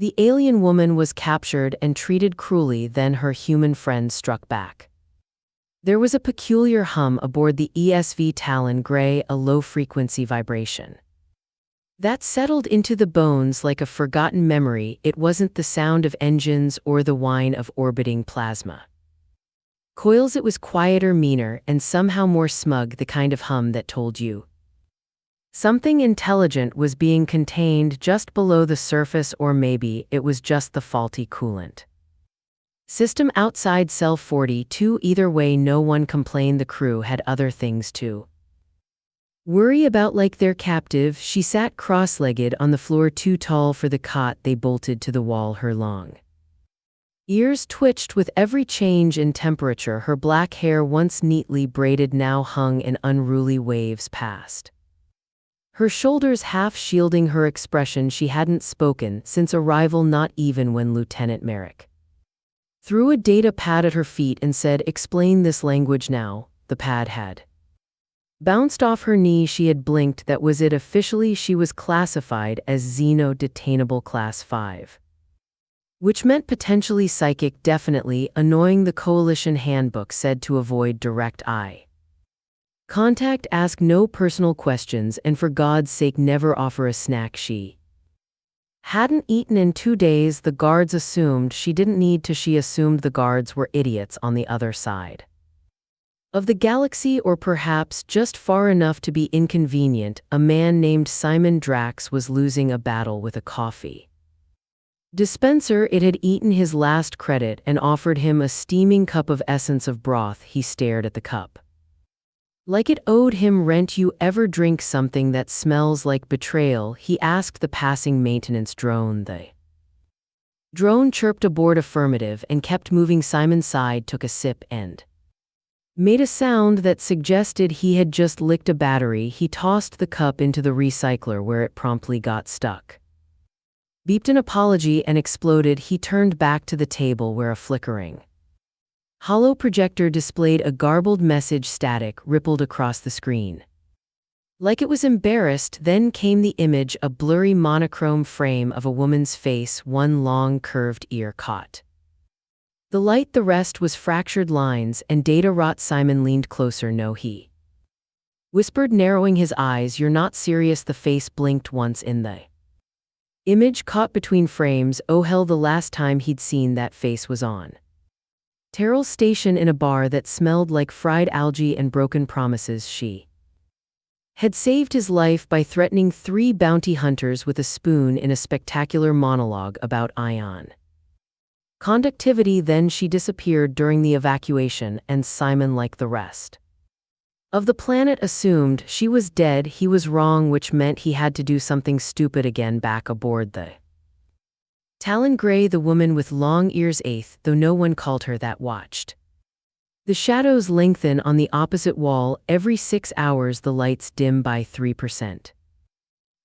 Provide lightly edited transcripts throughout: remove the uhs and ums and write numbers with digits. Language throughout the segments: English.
The alien woman was captured and treated cruelly, then her human friend struck back. There was a peculiar hum aboard the ESV Talon Gray, a low-frequency vibration. That settled into the bones like a forgotten memory. It wasn't the sound of engines or the whine of orbiting plasma coils. It was quieter, meaner, and somehow more smug, the kind of hum that told you something intelligent was being contained just below the surface, or maybe it was just the faulty coolant system outside cell 42. Either way, no one complained. The crew had other things to worry about, like their captive. She sat cross-legged on the floor, too tall for the cot they bolted to the wall. Her long ears twitched with every change in temperature. Her black hair, once neatly braided, now hung in unruly waves past her shoulders, half shielding her expression. She hadn't spoken since arrival, not even when Lieutenant Merrick threw a data pad at her feet and said, "Explain this language now." The pad had bounced off her knee. She had blinked. That was it. Officially, she was classified as Xeno-Detainable Class 5. Which meant potentially psychic, definitely annoying. The Coalition handbook said to avoid direct eye contact, ask no personal questions, and for God's sake never offer a snack. She hadn't eaten in 2 days. The guards assumed she didn't need to. She assumed the guards were idiots on the other side of the galaxy, or perhaps just far enough to be inconvenient. A man named Simon Drax was losing a battle with a coffee dispenser. It had eaten his last credit and offered him a steaming cup of essence of broth. He stared at the cup like it owed him rent. "You ever drink something that smells like betrayal?" he asked the passing maintenance drone. The drone chirped aboard affirmative and kept moving. Simon sighed, took a sip, and made a sound that suggested he had just licked a battery. He tossed the cup into the recycler, where it promptly got stuck, beeped an apology, and exploded. He turned back to the table, where a flickering hollow projector displayed a garbled message. Static rippled across the screen like it was embarrassed. Then came the image, a blurry monochrome frame of a woman's face, one long curved ear caught the light. The rest was fractured lines and data rot. Simon leaned closer. "No," he whispered, narrowing his eyes. "You're not serious." The face blinked once in the image, caught between frames. Oh hell, the last time he'd seen that face was on Terrell's station in a bar that smelled like fried algae and broken promises. She had saved his life by threatening 3 bounty hunters with a spoon in a spectacular monologue about ion conductivity. Then she disappeared during the evacuation, and Simon, like the rest of the planet, assumed she was dead. He was wrong, which meant he had to do something stupid again. Back aboard the Talon Gray, the woman with long ears, eighth, though no one called her that, watched the shadows lengthen on the opposite wall. Every 6 hours the lights dim by 3%.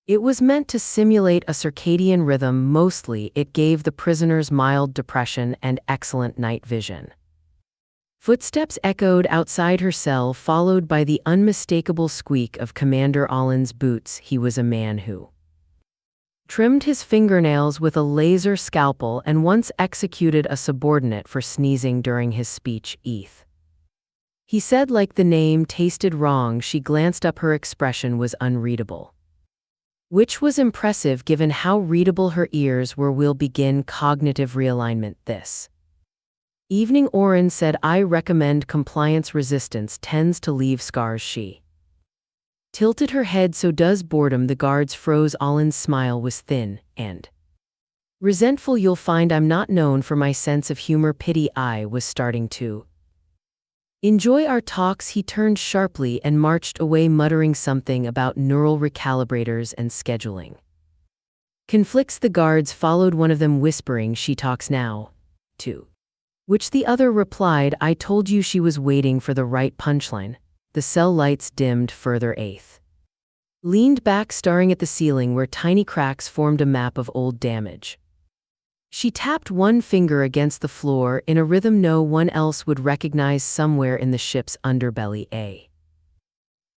It was meant to simulate a circadian rhythm. Mostly it gave the prisoners mild depression and excellent night vision. Footsteps echoed outside her cell, followed by the unmistakable squeak of Commander Allen's boots. He was a man who trimmed his fingernails with a laser scalpel and once executed a subordinate for sneezing during his speech. "Eth," he said, like the name tasted wrong. She glanced up. Her expression was unreadable, which was impressive given how readable her ears were. "We'll begin cognitive realignment this evening," Oren said. "I recommend compliance. Resistance tends to leave scars." She tilted her head. "So does boredom." The guards froze. Allen's smile was thin and resentful. "You'll find I'm not known for my sense of humor." Pity. I was starting to enjoy our talks. He turned sharply and marched away, muttering something about neural recalibrators and scheduling conflicts. The guards followed, one of them whispering, "She talks now, too." Which the other replied, "I told you she was waiting for the right punchline." The cell lights dimmed further. Eighth leaned back, staring at the ceiling where tiny cracks formed a map of old damage. She tapped one finger against the floor in a rhythm no one else would recognize. "Somewhere in the ship's underbelly, a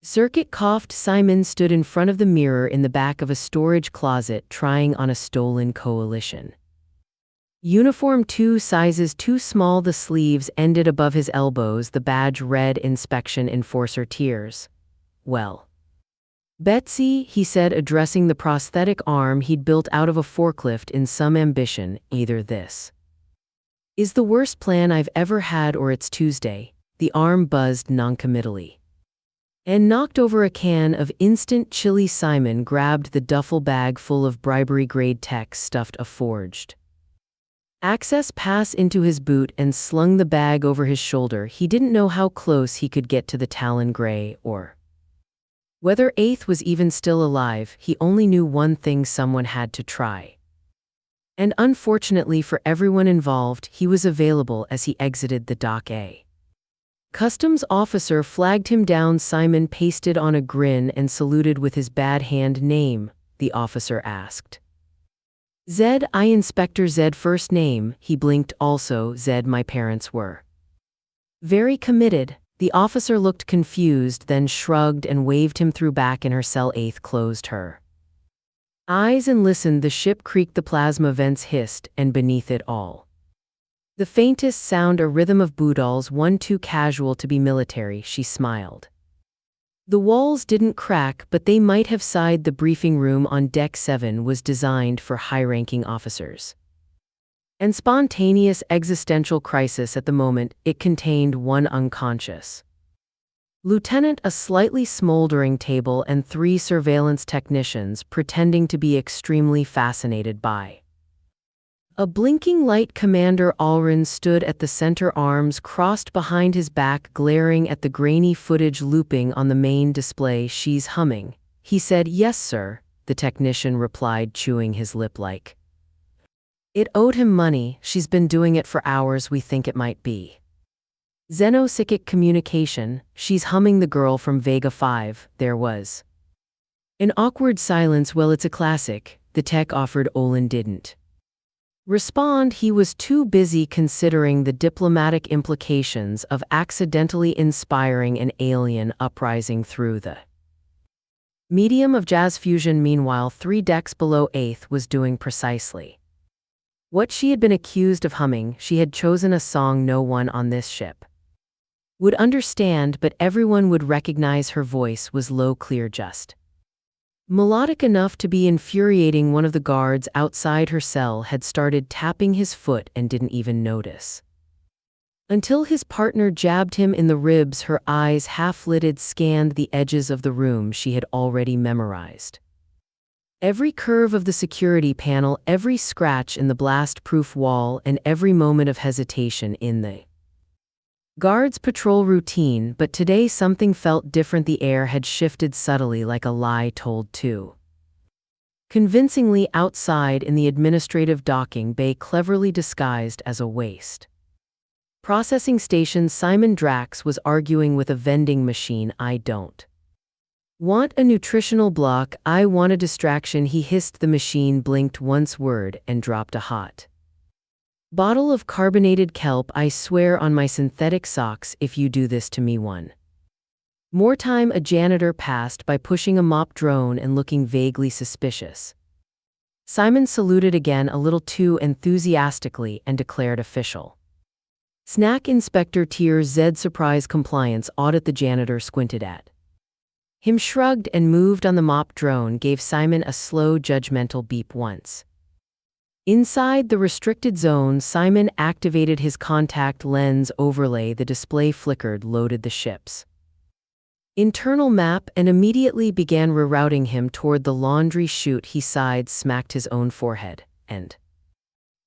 circuit coughed." Simon stood in front of the mirror in the back of a storage closet, trying on a stolen Coalition Uniform 2 sizes too small, the sleeves ended above his elbows, the badge read Inspection Enforcer Tiers. Well. Betsy, he said, addressing the prosthetic arm he'd built out of a forklift in some ambition, either this is the worst plan I've ever had or it's Tuesday. The arm buzzed noncommittally and knocked over a can of instant chili. Simon grabbed the duffel bag full of bribery-grade tech stuffed a forged access pass into his boot and slung the bag over his shoulder. He didn't know how close he could get to the Talon Grey or whether Eighth was even still alive. He only knew one thing: someone had to try. And unfortunately for everyone involved, he was available as he exited the Dock A. Customs officer flagged him down. Simon pasted on a grin and saluted with his bad hand. Name? The officer asked. Zed. I Inspector Zed. First name? He blinked. Also Zed. My parents were very committed. The officer looked confused, then shrugged and waved him through back in her cell. Eighth closed her eyes and listened. The ship creaked, the plasma vents hissed, and beneath it all, the faintest sound, a rhythm of boodles. One too casual to be military, she smiled. The walls didn't crack, but they might have sighed. The briefing room on Deck 7 was designed for high-ranking officers and spontaneous existential crisis. At the moment, it contained one unconscious lieutenant, a slightly smoldering table, and 3 surveillance technicians pretending to be extremely fascinated by a blinking light. Commander Allren stood at the center, arms crossed behind his back, glaring at the grainy footage looping on the main display. She's humming, he said. Yes, sir, the technician replied, chewing his lip like it owed him money. She's been doing it for hours. We think it might be xenopsychic communication. She's humming. The girl from Vega 5. There was an awkward silence. Well, it's a classic, the tech offered. Olin didn't respond. He was too busy considering the diplomatic implications of accidentally inspiring an alien uprising through the medium of jazz fusion. Meanwhile, 3 decks below, Eighth was doing precisely what she had been accused of humming. She had chosen a song no one on this ship would understand, but everyone would recognize. Her voice was low, clear, just melodic enough to be infuriating. One of the guards outside her cell had started tapping his foot and didn't even notice until his partner jabbed him in the ribs. Her eyes, half-lidded, scanned the edges of the room she had already memorized. Every curve of the security panel, every scratch in the blast-proof wall, and every moment of hesitation in the guards' patrol routine. But today something felt different. The air had shifted subtly, like a lie told too convincingly. Outside in the administrative docking bay, cleverly disguised as a waste processing station, Simon Drax was arguing with a vending machine. I don't want a nutritional block, I want a distraction, he hissed. The machine blinked once word and dropped a hot bottle of carbonated kelp. I swear on my synthetic socks if you do this to me one more time. A janitor passed by, pushing a mop drone and looking vaguely suspicious. Simon saluted again, a little too enthusiastically, and declared official snack inspector Tier Z. Surprise compliance audit. The janitor squinted at him, shrugged, and moved on. The mop drone gave Simon a slow, judgmental beep once. Inside the restricted zone, Simon activated his contact lens overlay. The display flickered, loaded the ship's internal map, and immediately began rerouting him toward the laundry chute. He sighed, smacked his own forehead, and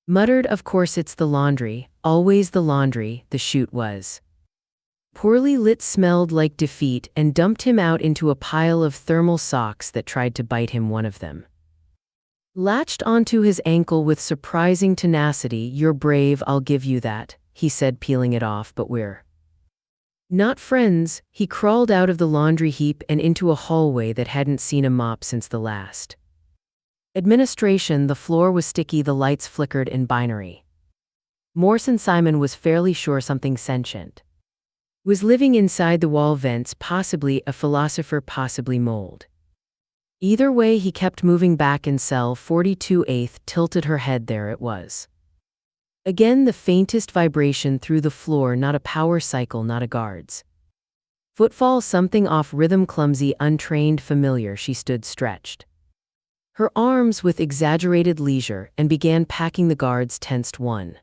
muttered, of course it's the laundry, always the laundry. The chute was poorly lit, smelled like defeat, and dumped him out into a pile of thermal socks that tried to bite him. One of them latched onto his ankle with surprising tenacity. You're brave, I'll give you that, he said, peeling it off, but we're not friends. He crawled out of the laundry heap and into a hallway that hadn't seen a mop since the last administration. The floor was sticky, the lights flickered in binary. Morrison. Simon was fairly sure something sentient was living inside the wall vents, possibly a philosopher, possibly mold. Either way, he kept moving back in cell 42. Eighth tilted her head. There it was. Again, the faintest vibration through the floor, not a power cycle, not a guard's footfall, something off rhythm, clumsy, untrained, familiar. She stood stretched her arms with exaggerated leisure and began packing the guards. Tensed one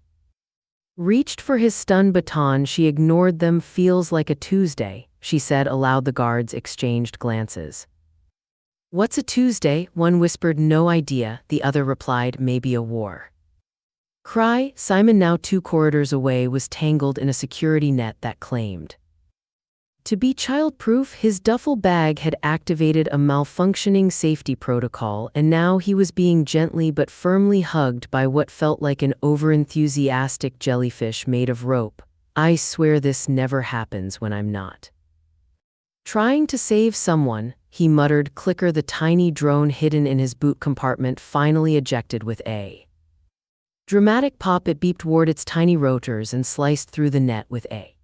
reached for his stun baton. She ignored them. Feels like a Tuesday, she said aloud. The guards exchanged glances. What's a Tuesday? One whispered. No idea. The other replied, maybe a war cry. Simon, now 2 corridors away, was tangled in a security net that claimed to be childproof. His duffel bag had activated a malfunctioning safety protocol, and now he was being gently but firmly hugged by what felt like an overenthusiastic jellyfish made of rope. I swear this never happens when I'm not trying to save someone, he muttered. Clicker, the tiny drone hidden in his boot compartment, finally ejected with a dramatic pop. It beeped toward its tiny rotors and sliced through the net with a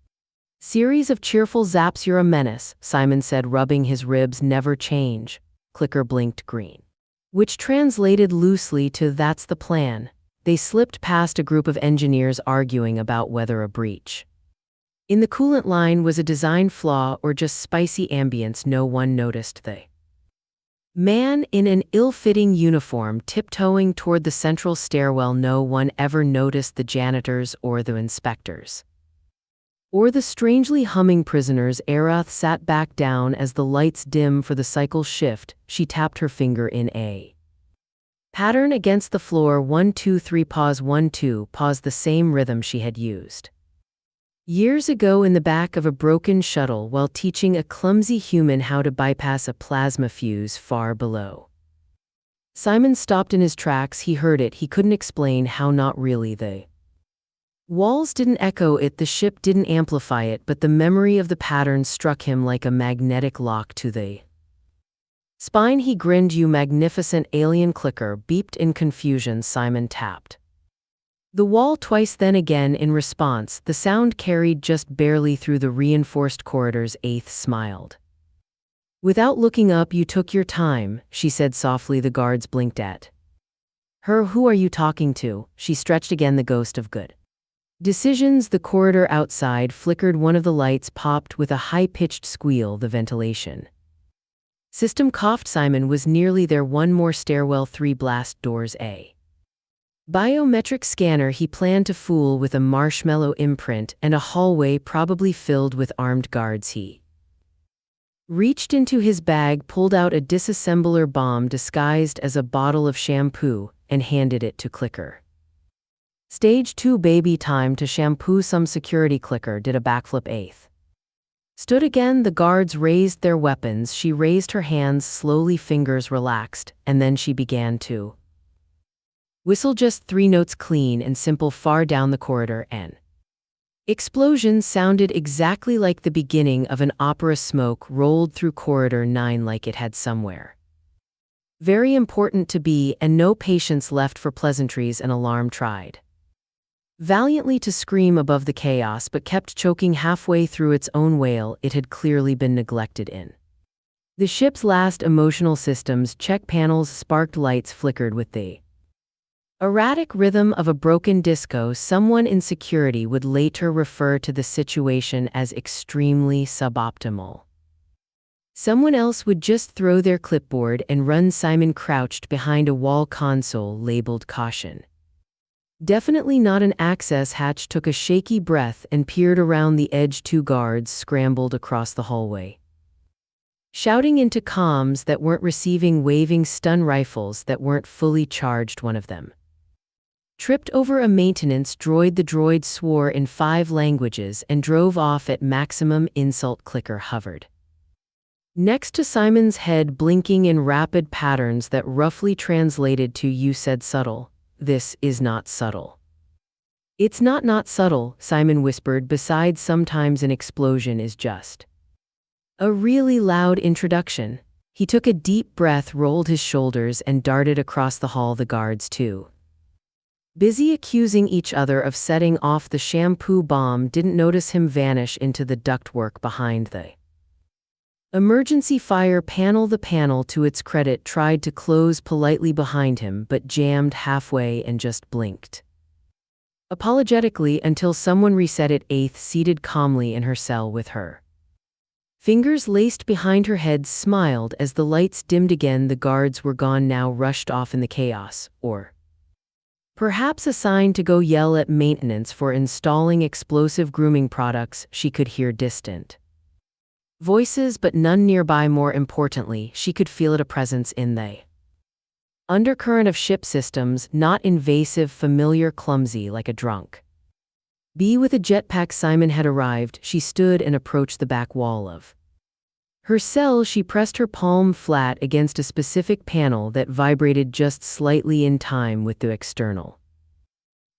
series of cheerful zaps. You're a menace, Simon said, rubbing his ribs. Never change. Clicker blinked green, which translated loosely to that's the plan. They slipped past a group of engineers arguing about whether a breach in the coolant line was a design flaw or just spicy ambience. No one noticed the man in an ill-fitting uniform tiptoeing toward the central stairwell. No one ever noticed the janitors or the inspectors or the strangely humming prisoners. Arath sat back down as the lights dim for the cycle shift. She tapped her finger in a pattern against the floor. 1 2 3 pause, 1 2 pause, the same rhythm she had used years ago in the back of a broken shuttle while teaching a clumsy human how to bypass a plasma fuse far below. Simon stopped in his tracks. He heard it. He couldn't explain how. Not really. The walls didn't echo it, the ship didn't amplify it, but the memory of the pattern struck him like a magnetic lock to the spine. He grinned. You magnificent alien. Clicker beeped in confusion. Simon tapped the wall twice, then again. In response, the sound carried just barely through the reinforced corridors. Eighth smiled. Without looking up. You took your time, she said softly. The guards blinked at her. Who are you talking to? She stretched again. The ghost of good decisions. The corridor outside flickered. One of the lights popped with a high-pitched squeal. The ventilation system coughed. Simon was nearly there. One more stairwell, 3 blast doors, a biometric scanner he planned to fool with a marshmallow imprint, and a hallway probably filled with armed guards. He reached into his bag, pulled out a disassembler bomb disguised as a bottle of shampoo, and handed it to Clicker. Stage 2, baby, time to shampoo some security. Clicker did a backflip. Eighth stood again. The guards raised their weapons. She raised her hands slowly, fingers relaxed, and then she began to whistle. Just 3 notes, clean and simple. Far down the corridor, an explosion sounded exactly like the beginning of an opera. Smoke rolled through corridor 9 like it had somewhere very important to be, and no patience left for pleasantries. An alarm tried valiantly to scream above the chaos, but kept choking halfway through its own wail. It had clearly been neglected in the ship's last emotional systems. Check panels sparked. Lights flickered with the erratic rhythm of a broken disco. Someone in security would later refer to the situation as extremely suboptimal. Someone else would just throw their clipboard and run. Simon crouched behind a wall console labeled caution. Definitely not an access hatch. Took a shaky breath and peered around the edge. 2 guards scrambled across the hallway, shouting into comms that weren't receiving, waving stun rifles that weren't fully charged. One of them tripped over a maintenance droid. The droid swore in 5 languages and drove off at maximum insult. Clicker hovered next to Simon's head, blinking in rapid patterns that roughly translated to, you said subtle. This is not subtle. It's not subtle, Simon whispered. Besides, sometimes an explosion is just a really loud introduction. He took a deep breath, rolled his shoulders, and darted across the hall. The guards, too busy accusing each other of setting off the shampoo bomb, didn't notice him vanish into the ductwork behind the emergency fire panel. The panel, to its credit, tried to close politely behind him, but jammed halfway and just blinked. apologetically until someone reset it. Eighth seated calmly in her cell with her fingers laced behind her head smiled as the lights dimmed again. The guards were gone now, rushed off in the chaos, or perhaps assigned to go yell at maintenance for installing explosive grooming products. She could hear distant voices but none nearby. More importantly, she could feel it, a presence in the undercurrent of ship systems, not invasive, familiar, clumsy, like a drunk bee with a jetpack. Simon had arrived. She stood and approached the back wall of her cell. She pressed her palm flat against a specific panel that vibrated just slightly in time with the external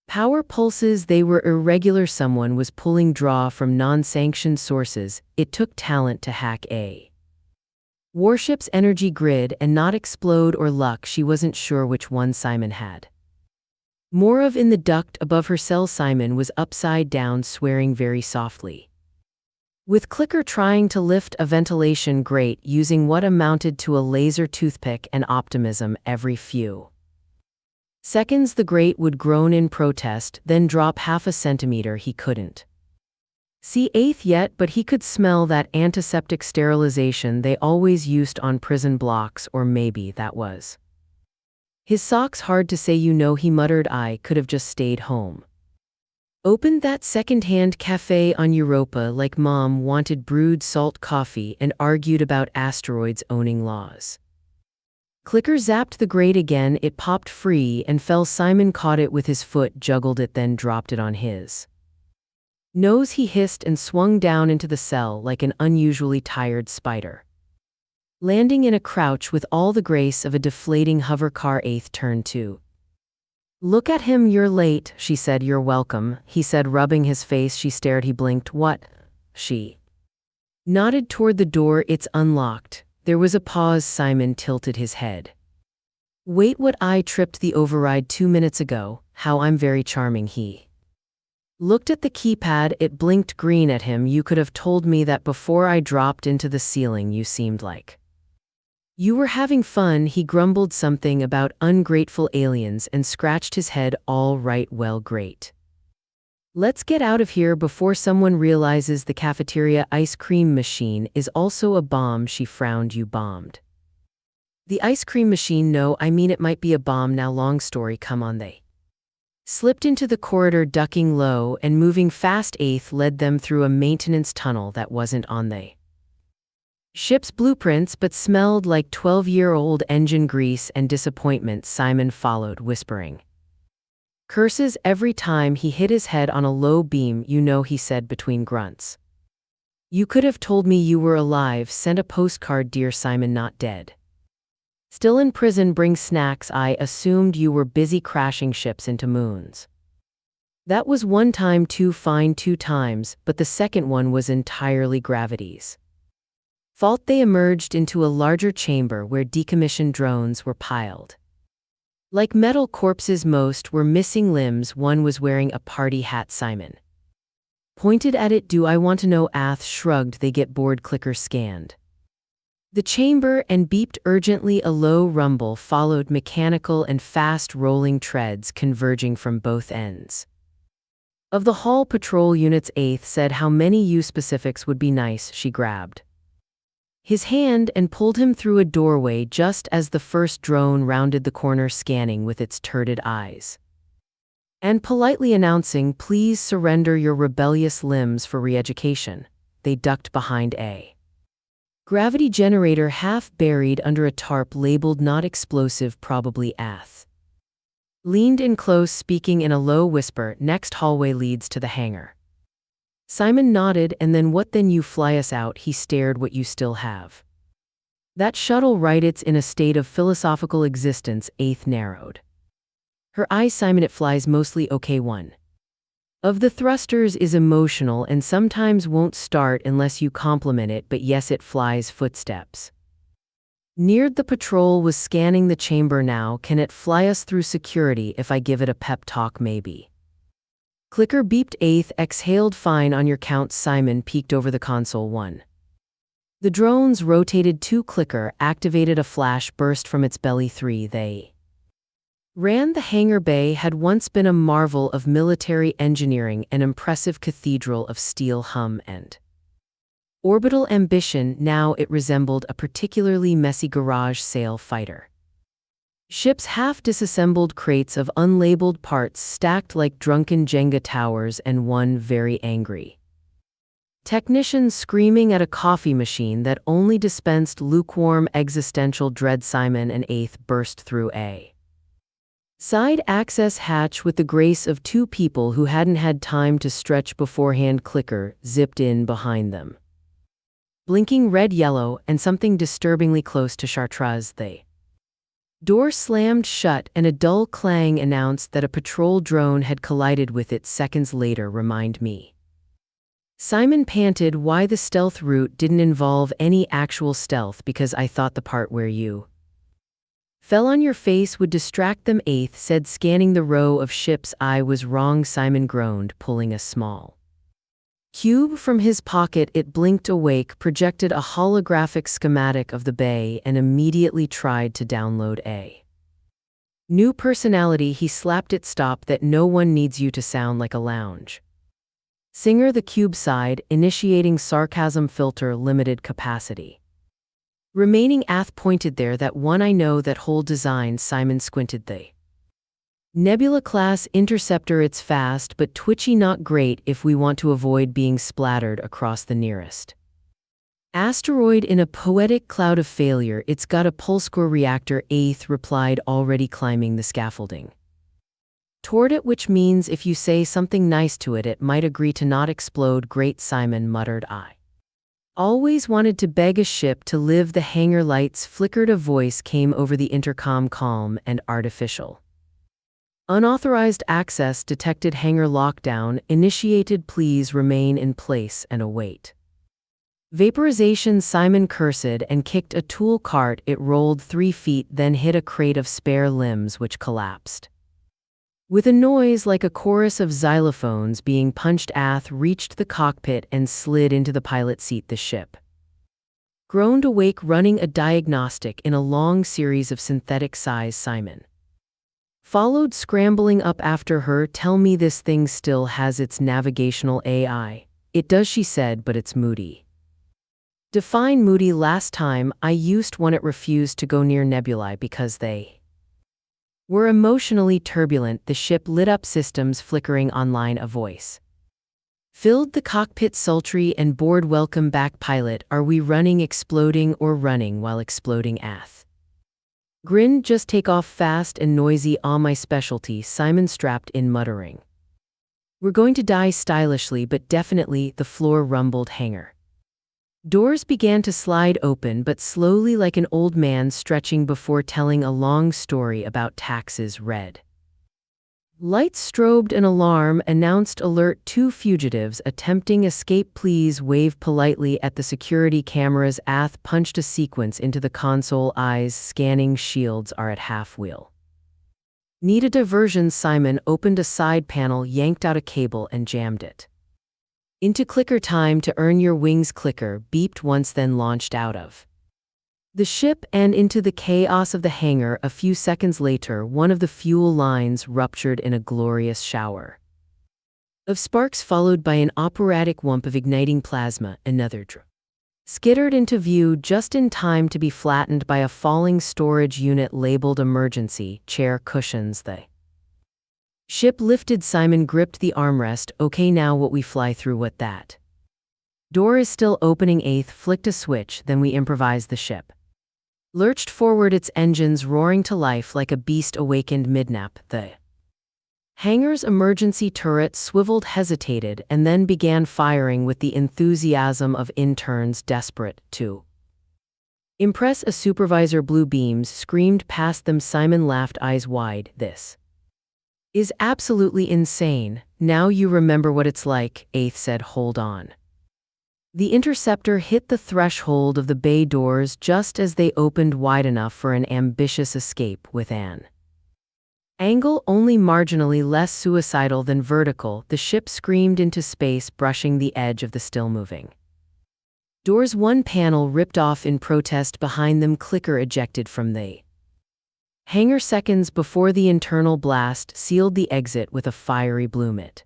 power pulses. They were irregular. Someone was pulling draw from non-sanctioned sources. It took talent to hack a warship's energy grid and not explode, or luck. She wasn't sure which one Simon had more of. In the duct above her cell, Simon was upside down, swearing very softly, with Clicker trying to lift a ventilation grate using what amounted to a laser toothpick, and optimism. Every few seconds the grate would groan in protest, then drop half a centimeter. He couldn't see Eighth yet, but he could smell that antiseptic sterilization they always used on prison blocks, or maybe that was his socks. Hard to say. He muttered, I could have just stayed home. Opened that second-hand cafe on Europa like Mom wanted brewed salt coffee and argued about asteroids owning laws. Clicker zapped the grate again. It popped free and fell. Simon caught it with his foot, juggled it, then dropped it on his nose. He hissed and swung down into the cell like an unusually tired spider, landing in a crouch with all the grace of a deflating hover car. Eighth turned to look at him. You're late, she said. You're welcome, he said, rubbing his face. She stared. He blinked. What? She nodded toward the door. It's unlocked. There was a pause. Simon tilted his head. Wait, what? I tripped the override 2 minutes ago. How? I'm very charming. He looked at the keypad. It blinked green at him. You could have told me that before I dropped into the ceiling. You seemed like you were having fun. He grumbled something about ungrateful aliens and scratched his head. All right, well, great. Let's get out of here before someone realizes the cafeteria ice cream machine is also a bomb. She frowned. You bombed the ice cream machine? No, I mean it might be a bomb now. Long story. Come on. They slipped into the corridor, ducking low and moving fast. Eighth led them through a maintenance tunnel that wasn't on the ship's blueprints but smelled like 12-year-old engine grease and disappointment. Simon followed, whispering curses every time he hit his head on a low beam. He said between grunts. You could have told me you were alive. Sent a postcard, dear Simon. Not dead. Still in prison. Bring snacks. I assumed you were busy crashing ships into moons. That was one time. Too fine. 2 times, but the second one was entirely gravity's fault. They emerged into a larger chamber where decommissioned drones were piled like metal corpses. Most were missing limbs. One was wearing a party hat. Simon pointed at it. Do I want to know? Ath shrugged. They get bored. Clicker scanned the chamber and beeped urgently. A low rumble followed, mechanical and fast rolling treads converging from both ends of the hall. Patrol units. Eighth said how many U specifics would be nice. She grabbed his hand and pulled him through a doorway just as the first drone rounded the corner, scanning with its turreted eyes and politely announcing, please surrender your rebellious limbs for re-education. They ducked behind a gravity generator half buried under a tarp labeled not explosive. Probably. Ath leaned in close, speaking in a low whisper. Next hallway leads to the hangar. Simon nodded. And then what? Then you fly us out. He stared. What? You still have that shuttle, right? It's in a state of philosophical existence. Eighth narrowed her eyes. Simon, it flies mostly. Okay, one of the thrusters is emotional and sometimes won't start unless you compliment it, but yes, it flies. Footsteps neared. The patrol was scanning the chamber now. Can it fly us through security if I give it a pep talk? Maybe. Clicker beeped. Eighth exhaled. Fine, on your count. Simon peeked over the console. 1. The drones rotated. 2. Clicker activated a flash burst from its belly. 3. They The hangar bay had once been a marvel of military engineering, an impressive cathedral of steel hum and orbital ambition. Now it resembled a particularly messy garage sale fighter. Ships half-disassembled crates of unlabeled parts stacked like drunken Jenga towers, and one very angry technician screaming at a coffee machine that only dispensed lukewarm existential dread. Simon and Eighth burst through a side access hatch with the grace of two people who hadn't had time to stretch beforehand. Clicker zipped in behind them, blinking red-yellow and something disturbingly close to chartreuse. The door slammed shut and a dull clang announced that a patrol drone had collided with it seconds later. Remind me. Simon panted, why the stealth route didn't involve any actual stealth, because I thought the part where you fell on your face would distract them, Eighth said, scanning the row of ships. I was wrong, Simon groaned, pulling a small cube from his pocket. It blinked awake, projected a holographic schematic of the bay, and immediately tried to download a new personality. He slapped it. Stop that, no one needs you to sound like a lounge singer. The cube sighed, initiating sarcasm filter, limited capacity remaining. Ath pointed there, that one I know, that whole design. Simon squinted. The Nebula-class interceptor. It's fast but twitchy, not great if we want to avoid being splattered across the nearest asteroid in a poetic cloud of failure. It's got a pulse-core reactor, Eighth replied, already climbing the scaffolding toward it, which means if you say something nice to it, it might agree to not explode. Great, Simon muttered. I always wanted to beg a ship to live. The hangar lights flickered. A voice came over the intercom, calm and artificial. Unauthorized access detected. Hangar lockdown initiated. Please remain in place and await vaporization. Simon cursed and kicked a tool cart. It rolled 3 feet, then hit a crate of spare limbs, which collapsed with a noise like a chorus of xylophones being punched. Ath reached the cockpit and slid into the pilot seat. The ship groaned awake, running a diagnostic in a long series of synthetic sighs. Simon followed, scrambling up after her. Tell me this thing still has its navigational AI. It does, she said, but it's moody. Define moody. Last time I used one, it refused to go near nebulae because they were emotionally turbulent. The ship lit up, systems flickering online. A voice filled the cockpit, sultry and bored. Welcome back, pilot. Are we running, exploding, or running while exploding? Ath grinned. Just take off fast and noisy. Ah, my specialty. Simon strapped in, muttering, we're going to die stylishly, but definitely. The floor rumbled. Hangar doors began to slide open, but slowly, like an old man stretching before telling a long story about taxes. Red lights strobed. An alarm announced alert. 2 fugitives attempting escape. Please wave politely at the security cameras. Ath punched a sequence into the console. Eyes scanning. Shields are at half wheel. Need a diversion. Simon opened a side panel, yanked out a cable, and jammed it into clicker. Time to earn your wings. Clicker beeped once, then launched out of the ship and into the chaos of the hangar. A few seconds later, one of the fuel lines ruptured in a glorious shower of sparks, followed by an operatic whump of igniting plasma. Another skittered into view just in time to be flattened by a falling storage unit labeled emergency chair cushions. The ship lifted. Simon gripped the armrest. Okay, now what? We fly through what? That door is still opening. Eighth flicked a switch, then we improvise. The ship lurched forward, its engines roaring to life like a beast awakened midnap. The hangar's emergency turret swiveled, hesitated, and then began firing with the enthusiasm of interns desperate to impress a supervisor. Blue beams screamed past them. Simon laughed, eyes wide. This is absolutely insane. Now you remember what it's like, Eighth said. Hold on. The interceptor hit the threshold of the bay doors just as they opened wide enough for an ambitious escape, with an angle only marginally less suicidal than vertical. The ship screamed into space, brushing the edge of the still-moving doors. One panel ripped off in protest behind them. Clicker ejected from the Hangar seconds before the internal blast sealed the exit with a fiery bloomet.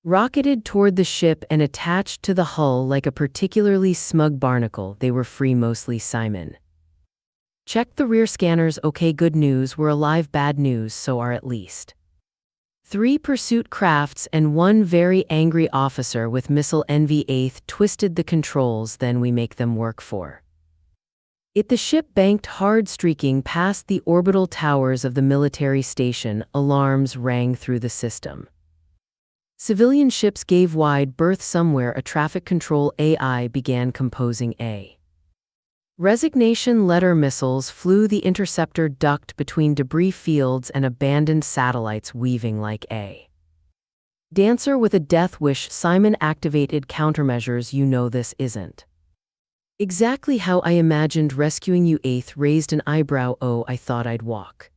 Rocketed toward the ship and attached to the hull like a particularly smug barnacle, they were free, mostly Simon. Checked the rear scanners, okay, good news, we're alive, bad news, so are at least 3 pursuit crafts and 1 very angry officer with missile envy. 8th twisted the controls, then we make them work for it. The ship banked hard, streaking past the orbital towers of the military station. Alarms rang through the system. Civilian ships gave wide berth somewhere. A traffic control AI began composing a resignation letter. Missiles flew. The interceptor ducked between debris fields and abandoned satellites, weaving like a dancer with a death wish. Simon activated countermeasures. You know this isn't exactly how I imagined rescuing you. 8th raised an eyebrow. Oh, I thought I'd walk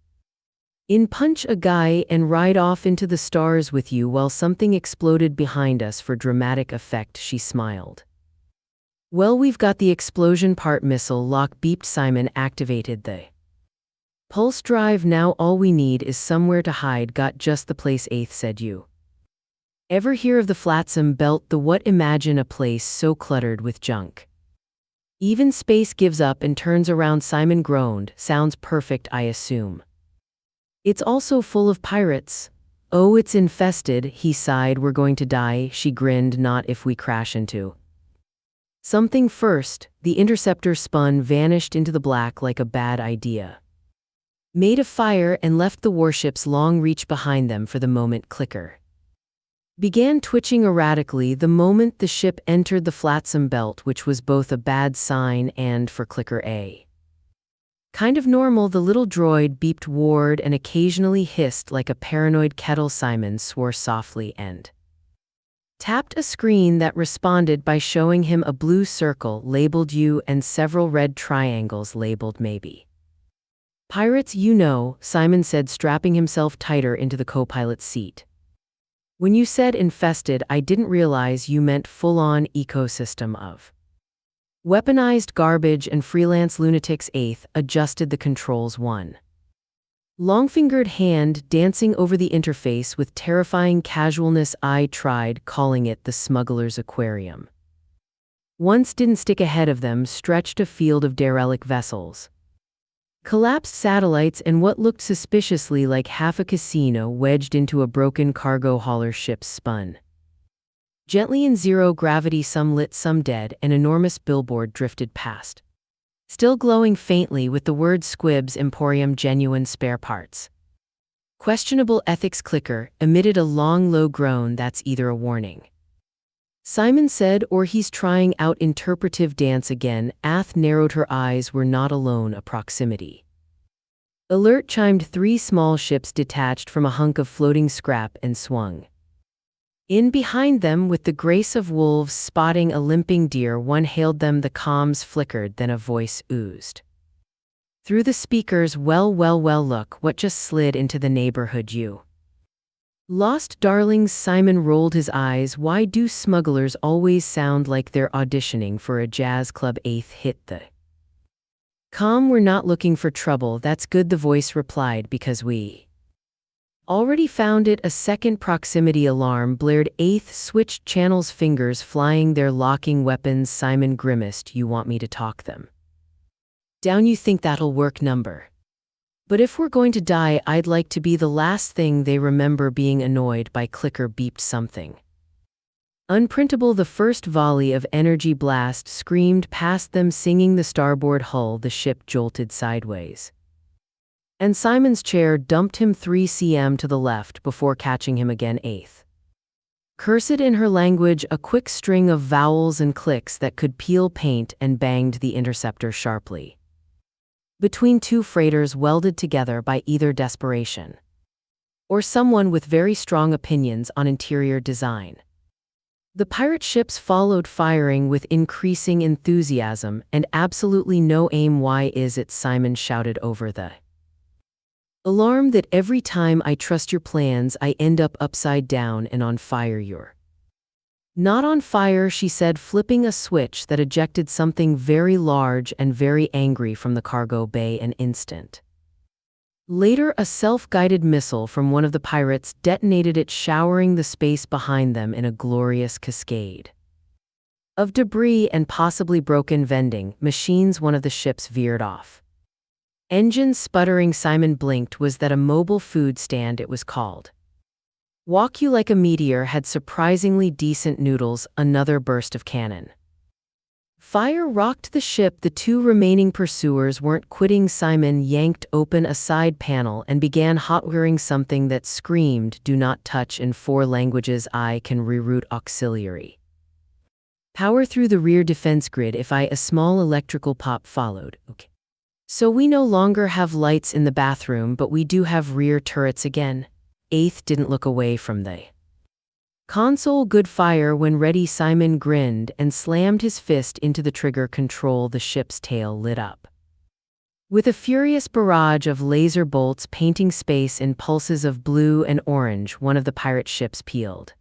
in, punch a guy, and ride off into the stars with you while something exploded behind us for dramatic effect. She smiled. Well, we've got the explosion part. Missile lock beeped. Simon activated the pulse drive. Now all we need is somewhere to hide. Got just the place. 8th said, you ever hear of the Flotsam Belt? The what? Imagine a place so cluttered with junk even space gives up and turns around. Simon groaned. Sounds perfect, I assume. It's also full of pirates. Oh, it's infested, he sighed. We're going to die. She grinned. Not if we crash into something first. The interceptor spun, vanished into the black like a bad idea. Made a fire and left the warship's long reach behind them for the moment. Clicker began twitching erratically the moment the ship entered the Flotsam Belt, which was both a bad sign and, for Clicker, a kind of normal. The little droid beeped, warred, and occasionally hissed like a paranoid kettle. Simon swore softly and tapped a screen that responded by showing him a blue circle labeled you and several red triangles labeled maybe pirates. You know, Simon said, strapping himself tighter into the co-pilot's seat. When you said infested, I didn't realize you meant full-on ecosystem of weaponized garbage and freelance lunatics. 8th adjusted the controls, one long-fingered hand dancing over the interface with terrifying casualness. I tried calling it the smuggler's aquarium. Once didn't stick. Ahead of them stretched a field of derelict vessels, collapsed satellites, and what looked suspiciously like half a casino wedged into a broken cargo hauler. Ships spun gently in zero gravity, some lit, some dead. An enormous billboard drifted past, still glowing faintly with the word Squibs Emporium, genuine spare parts. Questionable ethics. Clicker emitted a long, low groan. That's either a warning, Simon said, or he's trying out interpretive dance again. Ath narrowed her eyes. We're not alone. A proximity alert chimed. 3 small ships detached from a hunk of floating scrap and swung in behind them with the grace of wolves spotting a limping deer. One hailed them. The comms flickered, then a voice oozed through the speakers. Well, look what just slid into the neighborhood. You lost darlings. Simon rolled his eyes. Why do smugglers always sound like they're auditioning for a jazz club? 8th hit the comm. We're not looking for trouble. That's good, the voice replied, because we already found it. A second proximity alarm blared. 8th switched channels, fingers flying, they're locking weapons. Simon grimaced. You want me to talk them down? You think that'll work? Number. But if we're going to die, I'd like to be the last thing they remember being annoyed by. Clicker beeped something unprintable. The first volley of energy blast screamed past them, singing the starboard hull. The ship jolted sideways, and Simon's chair dumped him 3 cm to the left before catching him again. 8th cursed in her language, a quick string of vowels and clicks that could peel paint, and banged the interceptor sharply between 2 freighters welded together by either desperation or someone with very strong opinions on interior design. The pirate ships followed, firing with increasing enthusiasm and absolutely no aim. Why is it, Simon shouted over the alarm, that every time I trust your plans I end up upside down and on fire? You're not on fire, she said, flipping a switch that ejected something very large and very angry from the cargo bay. An instant Later, a self-guided missile from one of the pirates detonated it, showering the space behind them in a glorious cascade of debris and possibly broken vending machines. One of the ships veered off. Engines sputtering. Simon blinked. Was that a mobile food stand? It was called Walk You Like a Meteor. Had surprisingly decent noodles. Another burst of cannon fire rocked the ship. The two remaining pursuers weren't quitting. Simon yanked open a side panel and began hotwiring something that screamed, "Do not touch," in 4 languages. I can reroute auxiliary power through the rear defense grid. If a small electrical pop followed. Okay. So we no longer have lights in the bathroom, but we do have rear turrets again. Eighth didn't look away from the console. Good fire when ready. Simon grinned and slammed his fist into the trigger control. The ship's tail lit up with a furious barrage of laser bolts painting space in pulses of blue and orange. One of the pirate ships peeled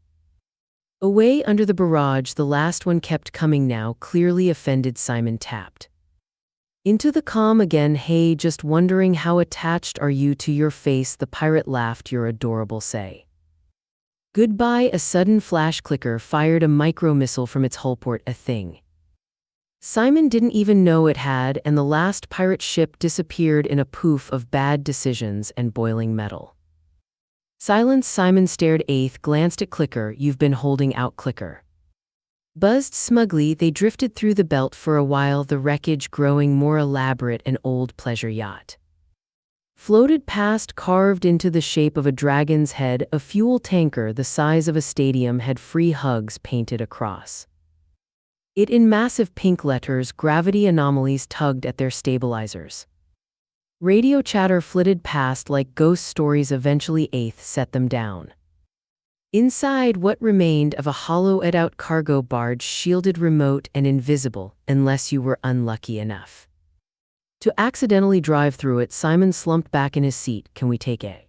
away under the barrage. The last one kept coming now. Clearly offended, Simon tapped into the comm again. "Hey, just wondering, how attached are you to your face?" The pirate laughed. "You're adorable. Say goodbye." A sudden flash clicker fired a micro-missile from its hullport. A thing Simon didn't even know it had, and the last pirate ship disappeared in a poof of bad decisions and boiling metal. Silence. Simon stared. Eighth glanced at Clicker. "You've been holding out." Clicker buzzed smugly. They drifted through the belt for a while, the wreckage growing more elaborate. An old pleasure yacht floated past, carved into the shape of a dragon's head. A fuel tanker the size of a stadium had "free hugs" painted across it in massive pink letters. Gravity anomalies tugged at their stabilizers. Radio chatter flitted past like ghost stories. Eventually, Eighth set them down inside what remained of a hollowed-out cargo barge, shielded, remote, and invisible, unless you were unlucky enough to accidentally drive through it. Simon slumped back in his seat. "Can we take a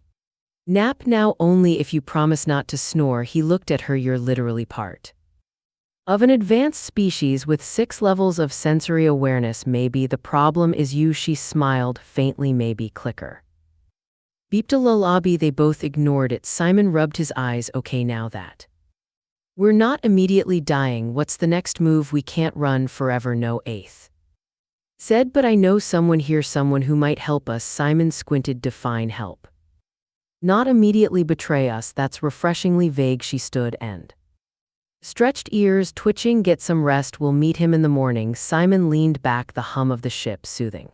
nap now?" "Only if you promise not to snore." He looked at her. "You're literally part of an advanced species with 6 levels of sensory awareness. Maybe the problem is you." She smiled faintly. "Maybe." Clicker beeped a lullaby. They both ignored it. Simon rubbed his eyes. "Okay, now that we're not immediately dying, what's the next move? We can't run forever." "No," Eighth said, "but I know someone here, someone who might help us." Simon squinted. "Define help." "Not immediately. Betray us." That's refreshingly vague. She stood and stretched, ears twitching. "Get some rest. We'll meet him in the morning." Simon leaned back, the hum of the ship soothing.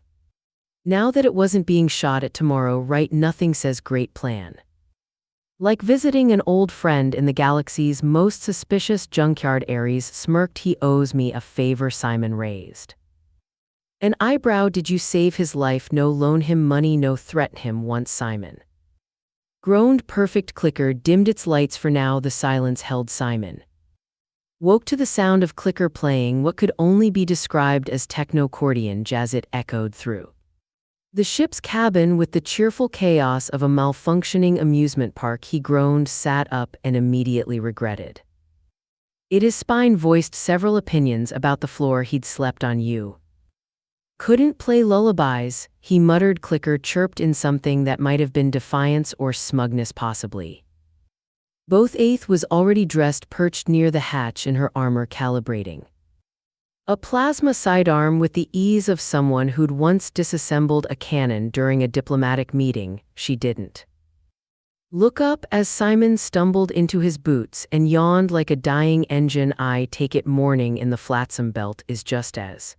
Now that it wasn't being shot at. "Tomorrow, right?" "Nothing says great plan like visiting an old friend in the galaxy's most suspicious junkyard." Ares smirked. "He owes me a favor." Simon raised an eyebrow. "Did you save his life?" "No." "Loan him money?" "No." "Threaten him once?" Simon groaned. "Perfect." Clicker dimmed its lights for now. The silence held. Simon woke to the sound of Clicker playing what could only be described as techno-accordion jazz. It echoed through the ship's cabin with the cheerful chaos of a malfunctioning amusement park. He groaned, sat up, and immediately regretted it. His spine voiced several opinions about the floor he'd slept on. "You couldn't play lullabies," he muttered. Clicker chirped in something that might have been defiance or smugness, possibly both. Eighth was already dressed, perched near the hatch in her armor, calibrating a plasma sidearm with the ease of someone who'd once disassembled a cannon during a diplomatic meeting. She didn't look up as Simon stumbled into his boots and yawned like a dying engine. "I take it morning in the Flotsam Belt is just as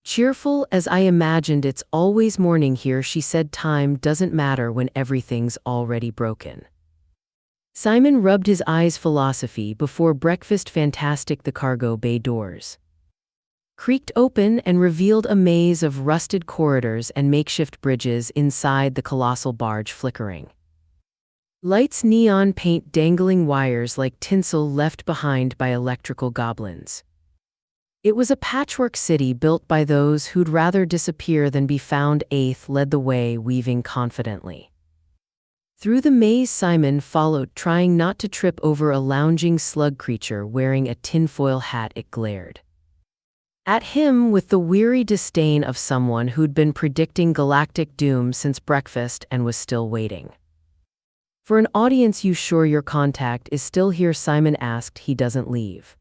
cheerful as I imagined." "It's always morning here," she said. "Time doesn't matter when everything's already broken." Simon rubbed his eyes. Philosophy before breakfast. Fantastic. The cargo bay doors creaked open and revealed a maze of rusted corridors and makeshift bridges inside the colossal barge. Flickering lights, neon paint, dangling wires like tinsel left behind by electrical goblins. It was a patchwork city built by those who'd rather disappear than be found. Eighth led the way, weaving confidently through the maze. Simon followed, trying not to trip over a lounging slug creature wearing a tinfoil hat. It glared At him with the weary disdain of someone who'd been predicting galactic doom since breakfast and was still waiting. "For an audience you sure your contact is still here?" Simon asked. "He doesn't leave."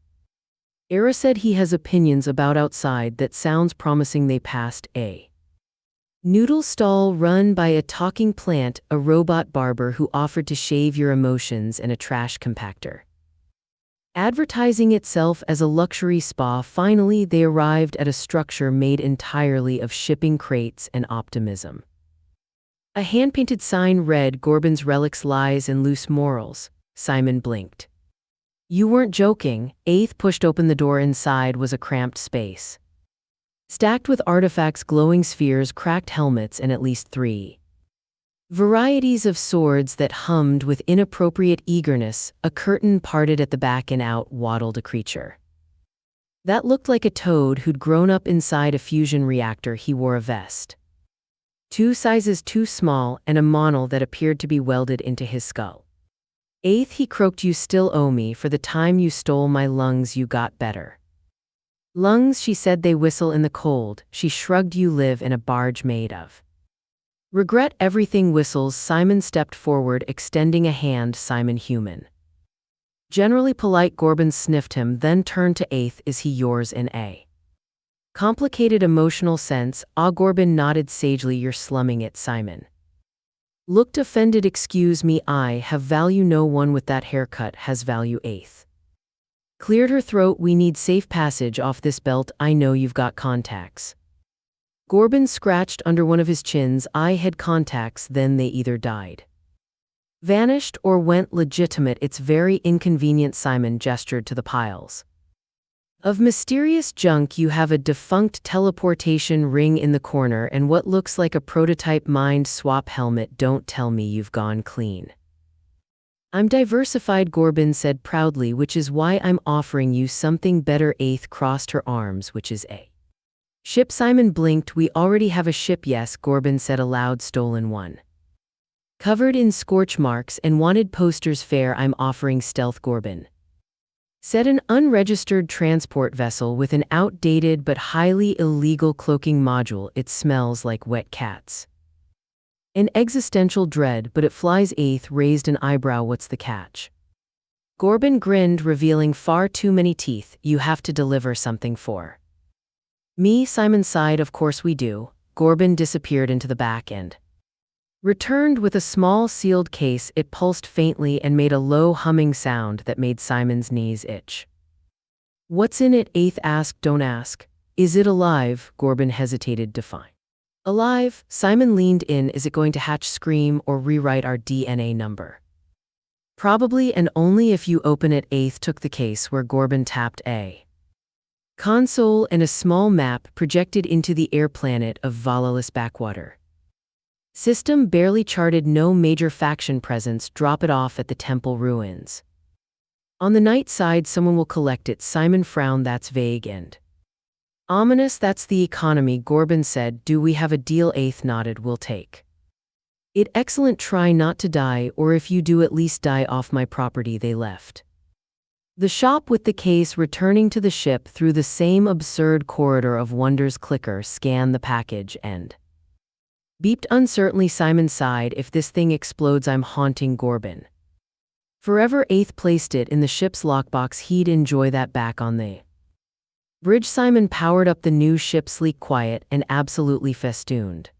Era said he has opinions about outside that sounds promising. They passed a noodle stall run by a talking plant, a robot barber who offered to shave your emotions, and a trash compactor, advertising itself as a luxury spa. Finally, they arrived at a structure made entirely of shipping crates and optimism. A hand-painted sign read, "Gorban's relics, lies, and loose morals." Simon blinked. "You weren't joking." Eighth pushed open the door. Inside was a cramped space, stacked with artifacts, glowing spheres, cracked helmets, and at least 3 varieties of swords that hummed with inappropriate eagerness. A curtain parted at the back, and out waddled a creature that looked like a toad who'd grown up inside a fusion reactor. He wore a vest 2 sizes too small and a monol that appeared to be welded into his skull. "Eighth," he croaked, "you still owe me. For the time you stole my lungs, you got better." "Lungs," she said, "they whistle in the cold." She shrugged. "You live in a barge made of regret. Everything whistles." Simon stepped forward, extending a hand. "Simon, human, generally polite." Gorban sniffed him, then turned to Eighth. "Is he yours in a complicated emotional sense?" Gorban nodded sagely. "You're slumming it." Simon looked offended. "Excuse me, I have value. No one with that haircut has value." Eighth cleared her throat. "We need safe passage off this belt. I know you've got contacts." Gorban scratched under one of his chins. "I had contacts, then they either died, vanished, or went legitimate. It's very inconvenient." Simon gestured to the piles of mysterious junk. "You have a defunct teleportation ring in the corner and what looks like a prototype mind swap helmet. Don't tell me you've gone clean." "I'm diversified," Gorban said proudly, "which is why I'm offering you something better." Eighth crossed her arms. "Which is a ship?" Simon blinked. "We already have a ship." "Yes," Gorban said aloud. "Stolen one, covered in scorch marks, and wanted posters. Fair. I'm offering stealth." Gorban said, "An unregistered transport vessel with an outdated but highly illegal cloaking module. It smells like wet cats. An existential dread, but it flies." Eighth raised an eyebrow. "What's the catch?" Gorban grinned, revealing far too many teeth. "You have to deliver something for me." Simon sighed. "Of course we do." Gorban disappeared into the back and returned with a small sealed case. It pulsed faintly and made a low humming sound that made Simon's knees itch. "What's in it?" Eighth asked. "Don't ask." "Is it alive?" Gorban hesitated. "Define alive." Simon leaned in. "Is it going to hatch, scream, or rewrite our DNA number?" "Probably, and only if you open it." Eighth took the case, where Gorban tapped a console and a small map projected into the air planet of Valalus backwater. "System barely charted. No major faction presence. Drop it off at the temple ruins. On the night side, someone will collect it." Simon frowned. "That's vague and ominous." "That's the economy," Gorban said. "Do we have a deal?" Eighth nodded. "We'll take it." "Excellent. Try not to die, or if you do, at least die off my property." They left the shop with the case, returning to the ship through the same absurd corridor of wonders. Clicker scanned the package and beeped uncertainly. Simon sighed. "If this thing explodes, I'm haunting Gorban forever." Eighth placed it in the ship's lockbox. "He'd enjoy that back on the bridge." Simon powered up the new ship, sleek, quiet, and absolutely festooned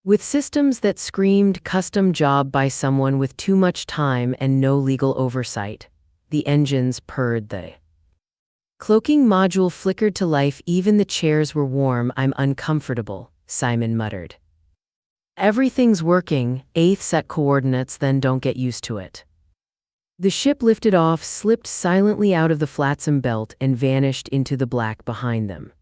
with systems that screamed custom job by someone with too much time and no legal oversight. The engines purred. The cloaking module flickered to life. Even the chairs were warm. "I'm uncomfortable," Simon muttered. "Everything's working." Eighth set coordinates. "Then don't get used to it." The ship lifted off, slipped silently out of the flotsam belt, and vanished into the black behind them.